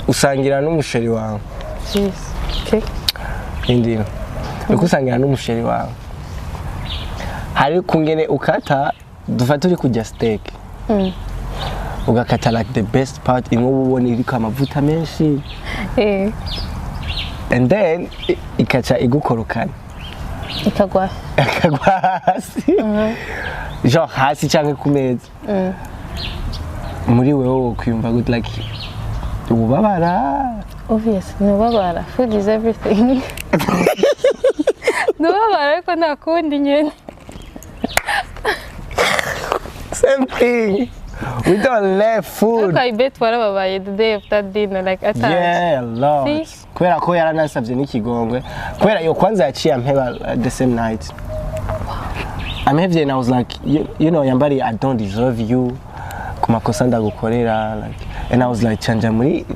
usangira n'umusheri wawe. Yes. Okay. Indiro. Usangira n'umusheri wawe. Hari kungene ukata dufata uri kujya steak. Ugakata like the best part imwe ubona iriko amavuta menshi. And then ikaca igukorokana. Ikagwa hasi. Genre hasi canke ku meza. Muri wewe kwiyumva good like ubabara. Obviously ubabara. Food is everything. Ubabara ariko nakundi nyene. Same thing. We don't let food. Okay, I bet warababaye the day of that dinner like at Yeah, Lord. Kubera ko yaranasavye n'ikigongwe. Kubera yo kwanza yaciye ampeba the same night. Amhevye and I was like, you know, Yambari, I don't deserve you. Kumakosa ndagukorera like, and I was like, chanja muri